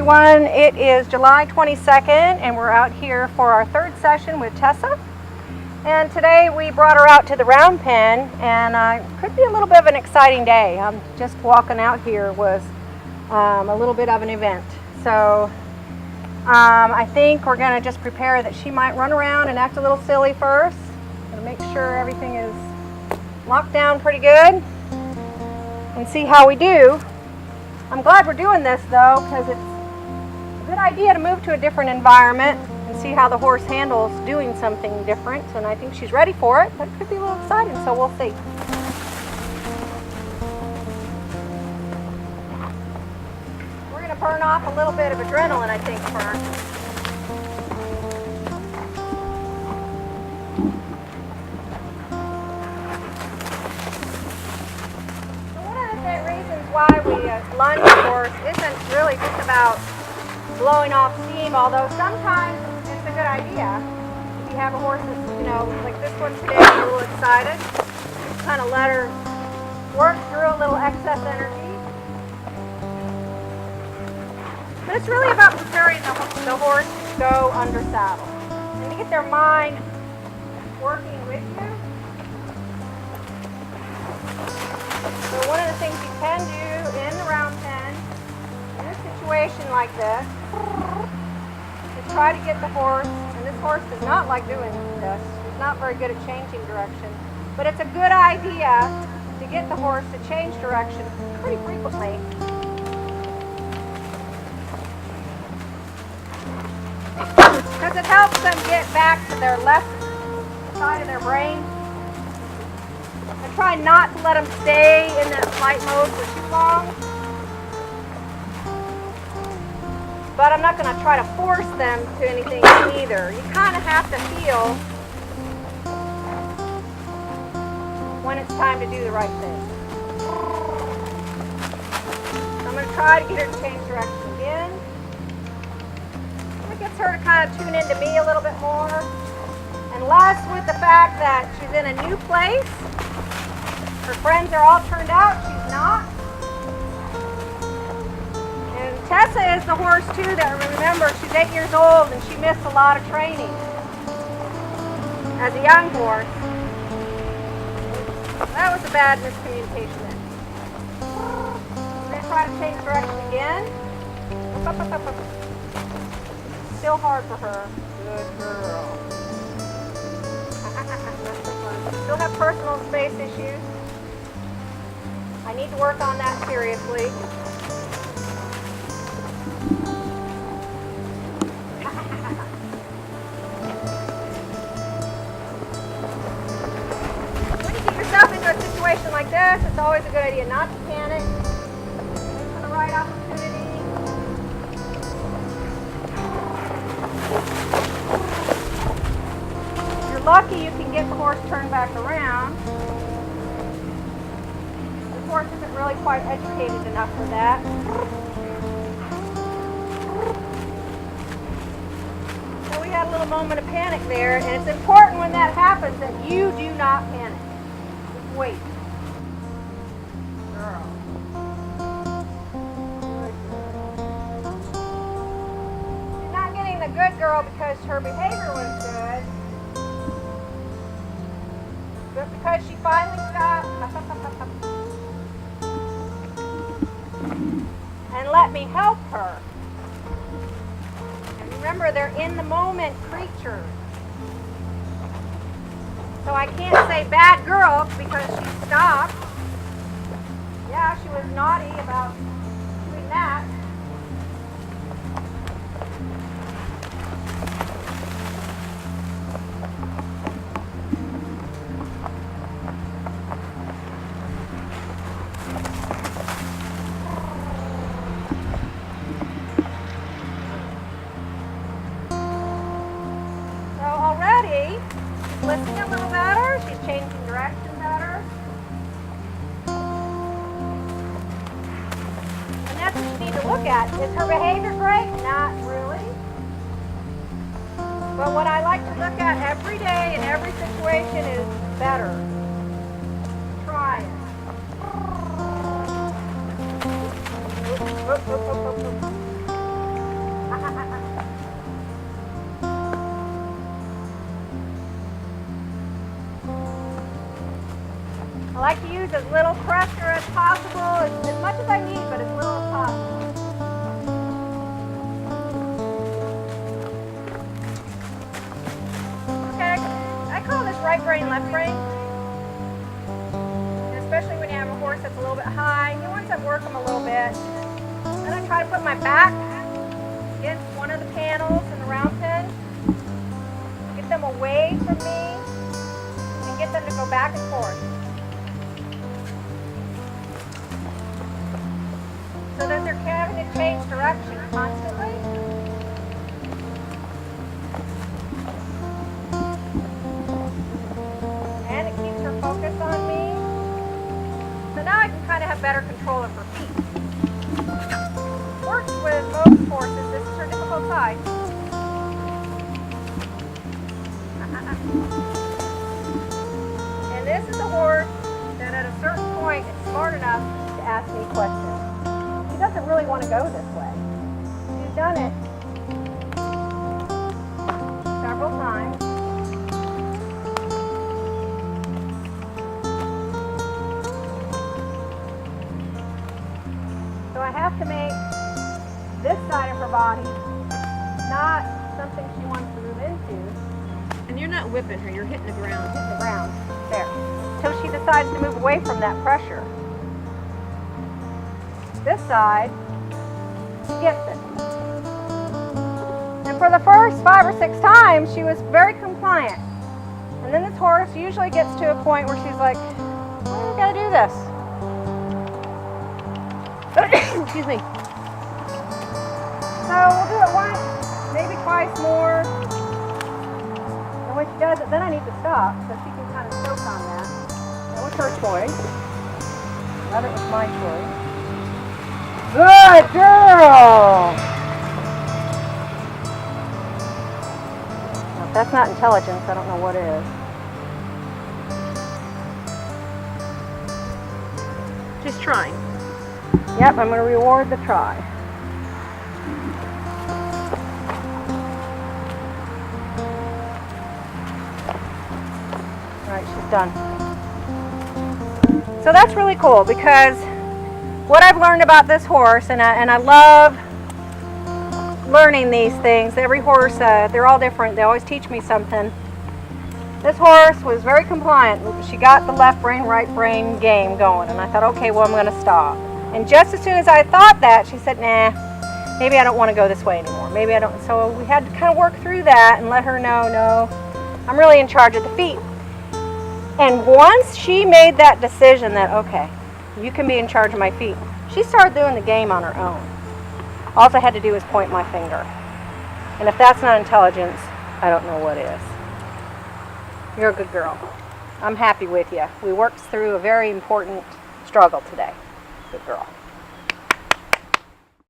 everyone. It is July 22nd and we're out here for our third session with Tessa. And today we brought her out to the round pen, and it could be a little bit of an exciting day. Just walking out here was a little bit of an event. So I think we're going to just prepare that she might run around and act a little silly first and make sure everything is locked down pretty good and see how we do. I'm glad we're doing this though, because it's a good idea to move to a different environment and see how the horse handles doing something different, and I think she's ready for it, but it could be a little exciting, so we'll see. We're going to burn off a little bit of adrenaline, I think, first. Why we lunge, of course, isn't really just about blowing off steam, although sometimes it's a good idea. If you have a horse that's, like this one today, a little excited, just kind of let her work through a little excess energy. But it's really about preparing the horse to go under saddle and to get their mind working with you. So one of the things you can do in the round pen, in a situation like this, is try to get the horse, and this horse does not like doing this, she's not very good at changing direction, but it's a good idea to get the horse to change direction pretty frequently. Because it helps them get back to their left side of their brain. I try not to let them stay in that flight mode for too long. But I'm not going to try to force them to anything either. You kind of have to feel when it's time to do the right thing. So I'm going to try to get her to change direction again. It gets her to kind of tune into me a little bit more. And less with the fact that she's in a new place. Her friends are all turned out, she's not. And Tessa is the horse too that, remember, she's 8 years old and she missed a lot of training as a young horse. That was a bad miscommunication then. We're going to try to change direction again. Up, up, up, up. Still hard for her. Good girl. Still have personal space issues. I need to work on that seriously. When you get yourself into a situation like this, it's always a good idea not to panic. Wait for the right opportunity. If you're lucky, you can get the horse turned back around. The horse isn't really quite educated enough for that. So we had a little moment of panic there, and it's important when that happens that you do not panic. Just wait. Girl. She's not getting the good girl because her behavior was good, but because she finally stopped and let me help her. And remember, they're in the moment creatures. So I can't say bad girl because she stopped. Yeah, she was naughty about doing that. Listening a little better, she's changing direction better. And that's what you need to look at. Is her behavior great? Not really. But what I like to look at every day in every situation is better. Try it. I like to use as little pressure as possible, as much as I need, but as little as possible. Okay, I call this right brain, left brain. And especially when you have a horse that's a little bit high, you want to work them a little bit. Then I try to put my back against one of the panels in the round pen, get them away from me, and get them to go back and forth. So that they're having to change direction constantly. And it keeps her focused on me. So now I can kind of have better control of her feet. Works with most horses. This is her difficult side. And this is a horse that at a certain point is smart enough to ask me questions. She doesn't really want to go this way. She's done it several times. So I have to make this side of her body not something she wants to move into. And you're not whipping her, you're hitting the ground. Hitting the ground. There. Until she decides to move away from that pressure. This side, she gets it. And for the first 5 or 6 times, she was very compliant. And then this horse usually gets to a point where she's like, why do we gotta do this? Excuse me. So we'll do it once, maybe twice more. And when she does it, then I need to stop so she can kind of soak on that. That was her choice. That was my choice. Good girl! Now, if that's not intelligence, I don't know what is. Just trying. Yep, I'm going to reward the try. All right, she's done. So that's really cool because what I've learned about this horse, and I love learning these things. Every horse, they're all different. They always teach me something. This horse was very compliant. She got the left brain, right brain game going, and I thought, okay, well, I'm going to stop. And just as soon as I thought that, she said, nah, maybe I don't want to go this way anymore. Maybe I don't. So we had to kind of work through that and let her know, no, I'm really in charge of the feet. And once she made that decision that, okay, you can be in charge of my feet, she started doing the game on her own. All I had to do was point my finger. And if that's not intelligence, I don't know what is. You're a good girl. I'm happy with you. We worked through a very important struggle today. Good girl.